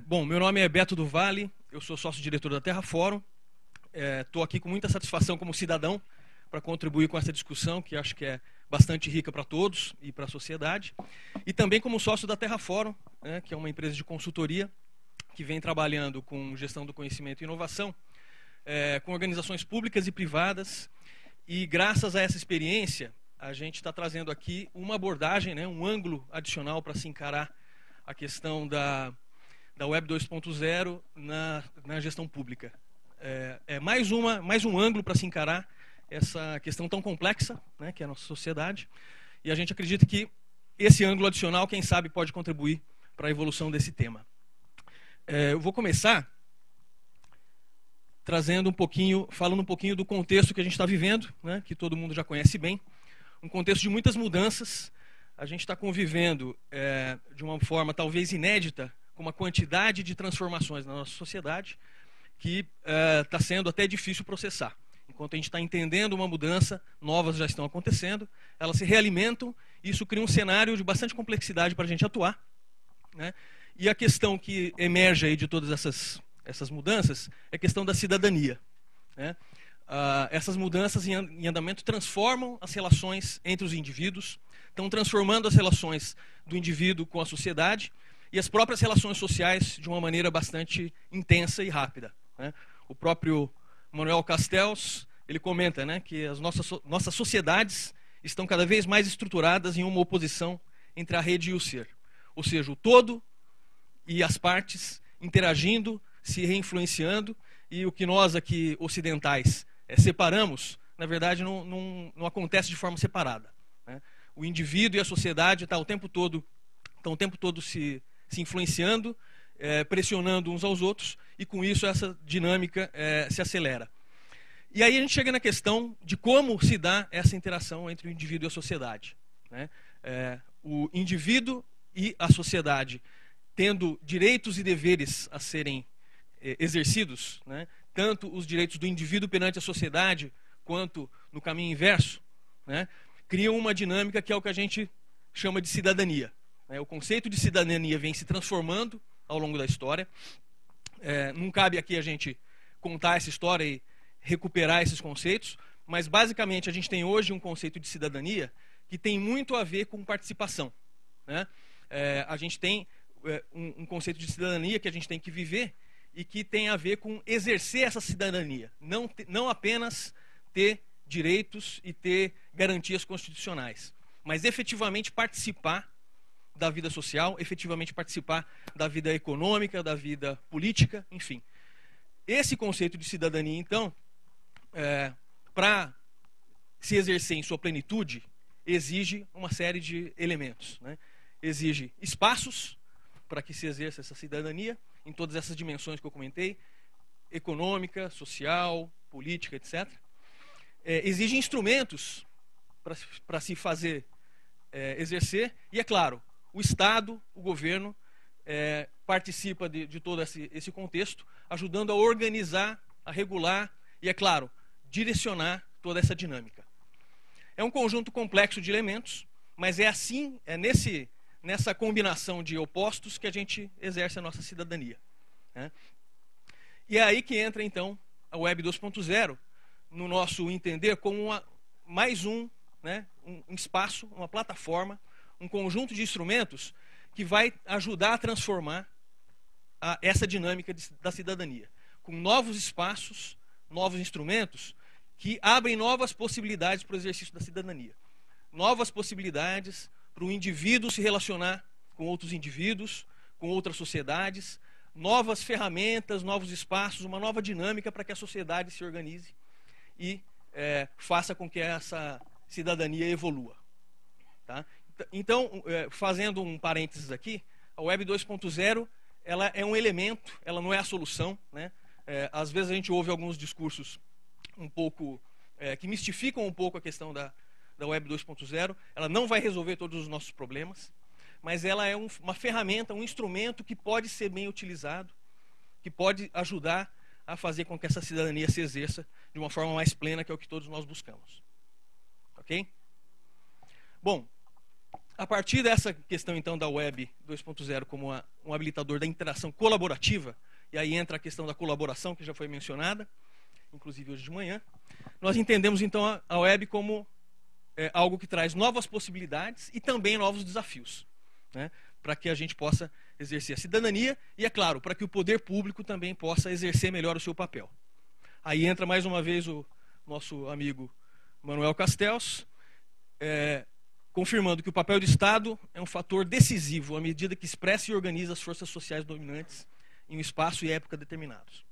Bom, meu nome é Beto do Vale, eu sou sócio-diretor da Terra Fórum. Estou aqui com muita satisfação como cidadão para contribuir com essa discussão, que acho que é bastante rica para todos e para a sociedade. E também como sócio da Terra Fórum, né, que é uma empresa de consultoria que vem trabalhando com gestão do conhecimento e inovação, com organizações públicas e privadas. E graças a essa experiência, a gente está trazendo aqui uma abordagem, né, um ângulo adicional para se encarar a questão da Web 2.0 na gestão pública. Mais um ângulo para se encarar essa questão tão complexa, né, que é a nossa sociedade. E a gente acredita que esse ângulo adicional, quem sabe, pode contribuir para a evolução desse tema. Eu vou começar falando um pouquinho do contexto que a gente está vivendo, né, que todo mundo já conhece bem. Um contexto de muitas mudanças. A gente está convivendo de uma forma talvez inédita com uma quantidade de transformações na nossa sociedade que está sendo até difícil processar. Enquanto a gente está entendendo uma mudança, novas já estão acontecendo, elas se realimentam, e isso cria um cenário de bastante complexidade para a gente atuar, né? E a questão que emerge aí de todas essas mudanças é a questão da cidadania, né? Essas mudanças em andamento transformam as relações entre os indivíduos, estão transformando as relações do indivíduo com a sociedade e as próprias relações sociais de uma maneira bastante intensa e rápida, né? O próprio Manuel Castells, ele comenta, né, que as nossas sociedades estão cada vez mais estruturadas em uma oposição entre a rede e o ser. Ou seja, o todo e as partes interagindo, se reinfluenciando, e o que nós aqui ocidentais separamos, na verdade não acontece de forma separada, né? O indivíduo e a sociedade estão o tempo todo se influenciando, pressionando uns aos outros, e com isso essa dinâmica se acelera. E aí a gente chega na questão de como se dá essa interação entre o indivíduo e a sociedade, né? O indivíduo e a sociedade tendo direitos e deveres a serem exercidos, né? Tanto os direitos do indivíduo perante a sociedade, quanto no caminho inverso, né? Criam uma dinâmica que é o que a gente chama de cidadania. O conceito de cidadania vem se transformando ao longo da história. Não cabe aqui a gente contar essa história e recuperar esses conceitos, mas basicamente a gente tem hoje um conceito de cidadania que tem muito a ver com participação, né? A gente tem um conceito de cidadania que a gente tem que viver e que tem a ver com exercer essa cidadania, não apenas ter direitos e ter garantias constitucionais, mas efetivamente participar da vida social, efetivamente participar da vida econômica, da vida política, enfim. Esse conceito de cidadania, então, para se exercer em sua plenitude, exige uma série de elementos, né? Exige espaços para que se exerça essa cidadania, em todas essas dimensões que eu comentei, econômica, social, política, etc. Exige instrumentos para se fazer exercer, e é claro, o Estado, o governo, participa de todo esse contexto, ajudando a organizar, a regular e, é claro, direcionar toda essa dinâmica. É um conjunto complexo de elementos, mas é nessa combinação de opostos que a gente exerce a nossa cidadania, né? E é aí que entra, então, a Web 2.0, no nosso entender, como mais um espaço, uma plataforma, um conjunto de instrumentos que vai ajudar a transformar essa dinâmica da cidadania, com novos espaços, novos instrumentos que abrem novas possibilidades para o exercício da cidadania, novas possibilidades para o indivíduo se relacionar com outros indivíduos, com outras sociedades, novas ferramentas, novos espaços, uma nova dinâmica para que a sociedade se organize e faça com que essa cidadania evolua, tá? Então, fazendo um parênteses aqui, a Web 2.0 ela é um elemento, ela não é a solução, né? Às vezes a gente ouve alguns discursos um pouco que mistificam um pouco a questão da Web 2.0. Ela não vai resolver todos os nossos problemas, mas ela é uma ferramenta, um instrumento que pode ser bem utilizado, que pode ajudar a fazer com que essa cidadania se exerça de uma forma mais plena, que é o que todos nós buscamos. Ok? Bom, A partir dessa questão, então, da Web 2.0 como um habilitador da interação colaborativa, e aí entra a questão da colaboração, que já foi mencionada, inclusive hoje de manhã, nós entendemos, então, a Web como algo que traz novas possibilidades e também novos desafios, né, para que a gente possa exercer a cidadania e, é claro, para que o poder público também possa exercer melhor o seu papel. Aí entra mais uma vez o nosso amigo Manuel Castells, confirmando que o papel do Estado é um fator decisivo à medida que expressa e organiza as forças sociais dominantes em um espaço e época determinados.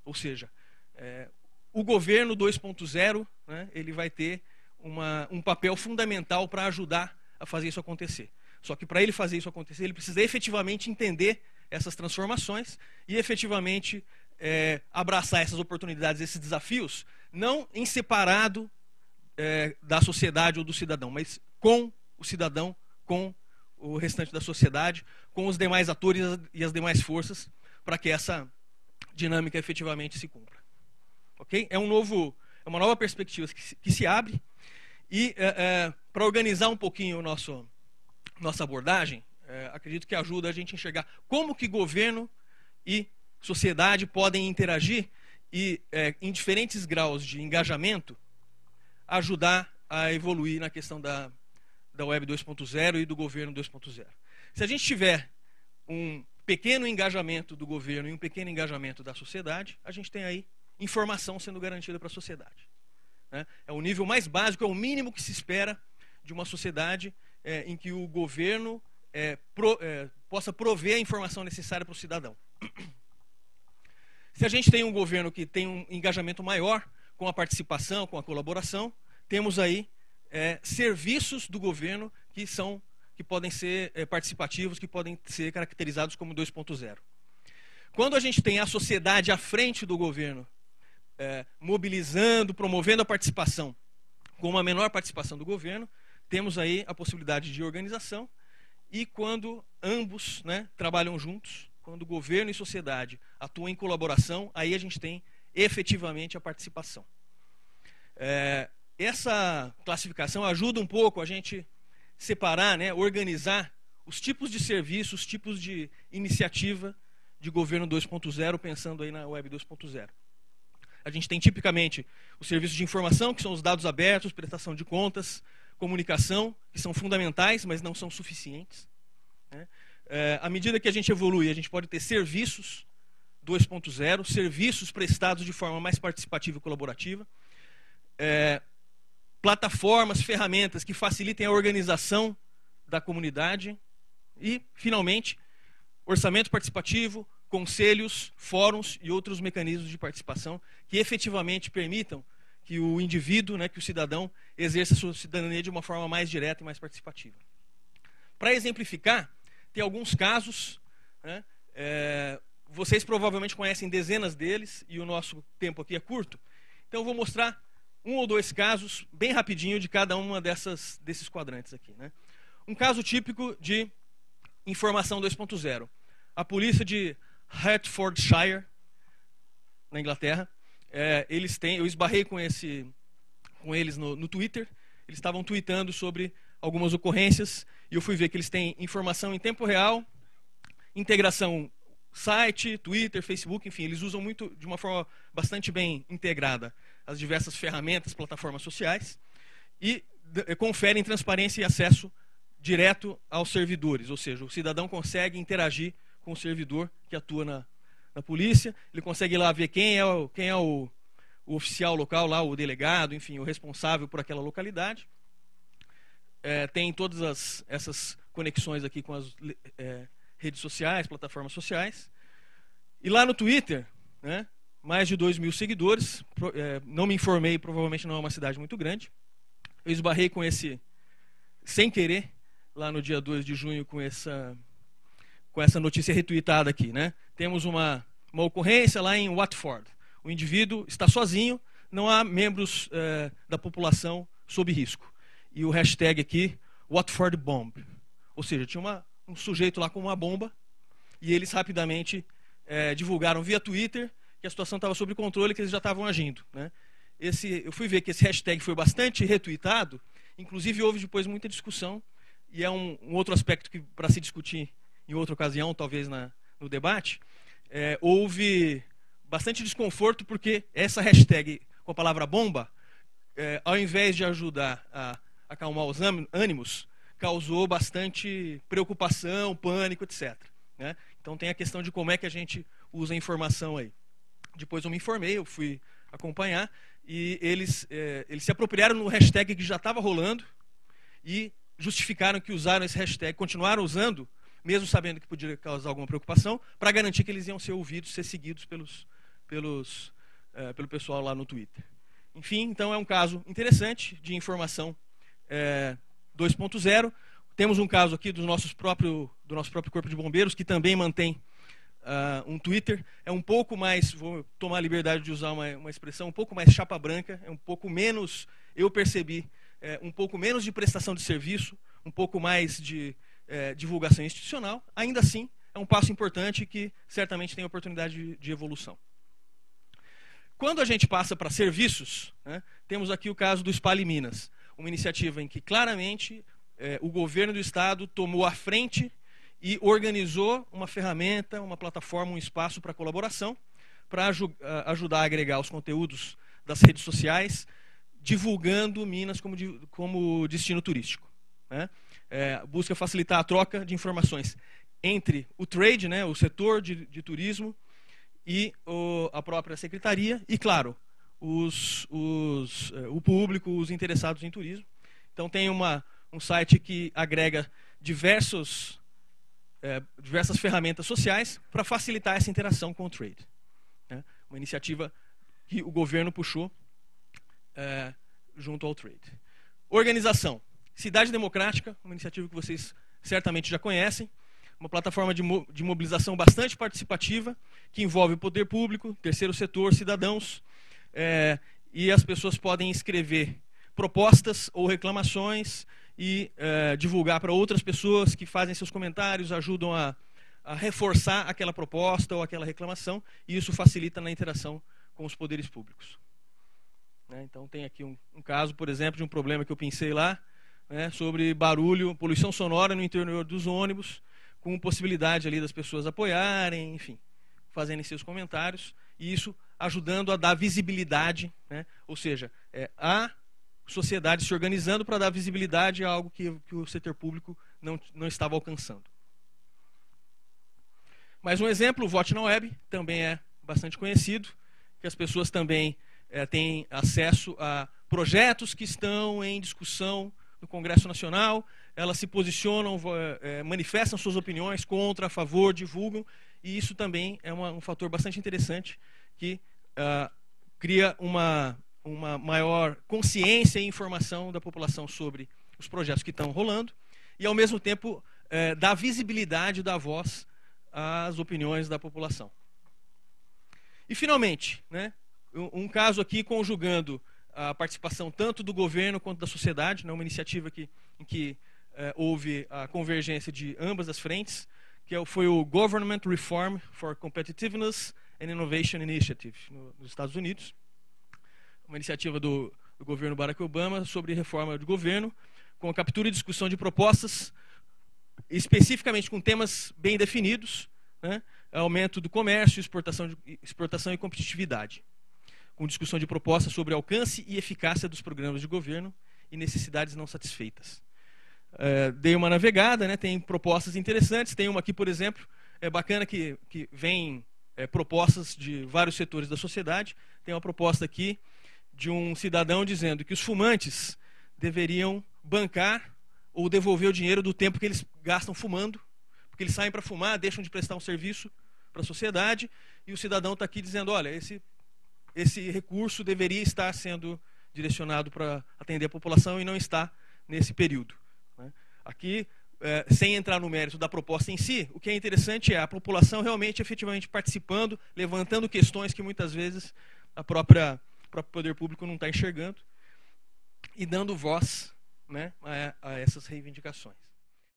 Ou seja, o governo 2.0, né, ele vai ter um papel fundamental para ajudar a fazer isso acontecer. Só que para ele fazer isso acontecer, ele precisa efetivamente entender essas transformações e efetivamente abraçar essas oportunidades, esses desafios, não em separado da sociedade ou do cidadão, mas com o cidadão, com o restante da sociedade, com os demais atores e as demais forças, para que essa dinâmica efetivamente se cumpra. Okay? É uma nova perspectiva que se abre, e para organizar um pouquinho nossa abordagem, acredito que ajuda a gente a enxergar como que governo e sociedade podem interagir e, em diferentes graus de engajamento, ajudar a evoluir na questão da Web 2.0 e do governo 2.0. Se a gente tiver um pequeno engajamento do governo e um pequeno engajamento da sociedade, a gente tem aí informação sendo garantida para a sociedade. Né? É o nível mais básico, é o mínimo que se espera de uma sociedade em que o governo possa prover a informação necessária para o cidadão. Se a gente tem um governo que tem um engajamento maior com a participação, com a colaboração, temos aí serviços do governo que podem ser participativos, que podem ser caracterizados como 2.0. Quando a gente tem a sociedade à frente do governo, mobilizando, promovendo a participação, com uma menor participação do governo, temos aí a possibilidade de organização, e quando ambos, né, trabalham juntos, quando governo e sociedade atuam em colaboração, aí a gente tem efetivamente a participação. Essa classificação ajuda um pouco a gente separar, né, organizar os tipos de serviços, os tipos de iniciativa de governo 2.0, pensando aí na Web 2.0. A gente tem tipicamente os serviços de informação, que são os dados abertos, prestação de contas, comunicação, que são fundamentais, mas não são suficientes. Né? À medida que a gente evolui, a gente pode ter serviços 2.0, serviços prestados de forma mais participativa e colaborativa, plataformas, ferramentas que facilitem a organização da comunidade e, finalmente, orçamento participativo, conselhos, fóruns e outros mecanismos de participação que efetivamente permitam que o indivíduo, né, que o cidadão, exerça a sua cidadania de uma forma mais direta e mais participativa. Para exemplificar, tem alguns casos, né, vocês provavelmente conhecem dezenas deles e o nosso tempo aqui é curto, então eu vou mostrar um ou dois casos bem rapidinho de cada uma desses quadrantes aqui. Né? Um caso típico de informação 2.0. A polícia de Hertfordshire, na Inglaterra, eu esbarrei com eles no Twitter, eles estavam tweetando sobre algumas ocorrências, e eu fui ver que eles têm informação em tempo real, integração site, Twitter, Facebook, enfim, eles usam muito, de uma forma bastante bem integrada, as diversas ferramentas, plataformas sociais, e conferem transparência e acesso direto aos servidores, ou seja, o cidadão consegue interagir com o servidor que atua na polícia, ele consegue ir lá ver quem é o oficial local, lá, o delegado, enfim, o responsável por aquela localidade. Tem todas essas conexões aqui com as redes sociais, plataformas sociais. E lá no Twitter, né, mais de 2.000 seguidores, não me informei, provavelmente não é uma cidade muito grande. Eu esbarrei com sem querer, lá no dia 2 de junho, com essa notícia retweetada aqui. Né? Temos uma ocorrência lá em Watford. O indivíduo está sozinho, não há membros da população sob risco. E o hashtag aqui, Watford Bomb. Ou seja, tinha um sujeito lá com uma bomba, e eles rapidamente divulgaram via Twitter que a situação estava sob controle, que eles já estavam agindo. Né? Eu fui ver que esse hashtag foi bastante retweetado, inclusive houve depois muita discussão, e é um outro aspecto que para se discutir em outra ocasião, talvez no debate, houve bastante desconforto porque essa hashtag com a palavra bomba, ao invés de ajudar a acalmar os ânimos, causou bastante preocupação, pânico, etc. Né? Então tem a questão de como é que a gente usa a informação aí. Depois eu me informei, eu fui acompanhar, e eles se apropriaram no hashtag que já estava rolando e justificaram que usaram esse hashtag, continuaram usando, mesmo sabendo que podia causar alguma preocupação, para garantir que eles iam ser ouvidos, ser seguidos pelo pessoal lá no Twitter. Enfim, então é um caso interessante de informação 2.0. Temos um caso aqui do nosso próprio Corpo de Bombeiros, que também mantém um Twitter. É um pouco mais, vou tomar a liberdade de usar uma expressão, um pouco mais chapa branca, é um pouco menos, eu percebi, um pouco menos de prestação de serviço, um pouco mais de divulgação institucional. Ainda assim, é um passo importante que certamente tem oportunidade de evolução. Quando a gente passa para serviços, né, temos aqui o caso do Espalhe Minas, uma iniciativa em que claramente o governo do estado tomou a frente e organizou uma ferramenta, uma plataforma, um espaço para colaboração, para ajudar a agregar os conteúdos das redes sociais, divulgando Minas como destino turístico. Né? Busca facilitar a troca de informações entre o trade, né, o setor de turismo, e a própria secretaria, e claro, o público, os interessados em turismo. Então tem um site que agrega diversas ferramentas sociais para facilitar essa interação com o trade. Né? Uma iniciativa que o governo puxou junto ao trade. Organização. Cidade Democrática, uma iniciativa que vocês certamente já conhecem, uma plataforma de mobilização bastante participativa, que envolve o poder público, terceiro setor, cidadãos, e as pessoas podem escrever propostas ou reclamações e divulgar para outras pessoas que fazem seus comentários, ajudam a reforçar aquela proposta ou aquela reclamação, e isso facilita na interação com os poderes públicos. Então tem aqui um caso, por exemplo, de um problema que eu pensei lá, sobre barulho, poluição sonora no interior dos ônibus, com possibilidade ali das pessoas apoiarem, enfim, fazerem seus comentários, e isso ajudando a dar visibilidade, né? Ou seja, a sociedade se organizando para dar visibilidade a algo que o setor público não estava alcançando. Mais um exemplo, o Vote na Web, também é bastante conhecido, que as pessoas também têm acesso a projetos que estão em discussão no Congresso Nacional, elas se posicionam, manifestam suas opiniões contra, a favor, divulgam, e isso também é um fator bastante interessante que cria uma maior consciência e informação da população sobre os projetos que estão rolando e, ao mesmo tempo, dá visibilidade, dá voz às opiniões da população. E, finalmente, né, um caso aqui conjugando a participação tanto do governo quanto da sociedade, né, uma iniciativa em que houve a convergência de ambas as frentes, que foi o Government Reform for Competitiveness and Innovation Initiative, nos Estados Unidos. Uma iniciativa do governo Barack Obama sobre reforma de governo, com a captura e discussão de propostas, especificamente com temas bem definidos, né, aumento do comércio, exportação e competitividade, com discussão de propostas sobre alcance e eficácia dos programas de governo e necessidades não satisfeitas. Dei uma navegada, né, tem propostas interessantes, tem uma aqui, por exemplo, bacana que vem propostas de vários setores da sociedade. Tem uma proposta aqui de um cidadão dizendo que os fumantes deveriam bancar ou devolver o dinheiro do tempo que eles gastam fumando, porque eles saem para fumar, deixam de prestar um serviço para a sociedade, e o cidadão está aqui dizendo, olha, esse recurso deveria estar sendo direcionado para atender a população e não está nesse período. Aqui, sem entrar no mérito da proposta em si, o que é interessante é a população realmente, efetivamente participando, levantando questões que muitas vezes o próprio poder público não está enxergando e dando voz, né, a essas reivindicações.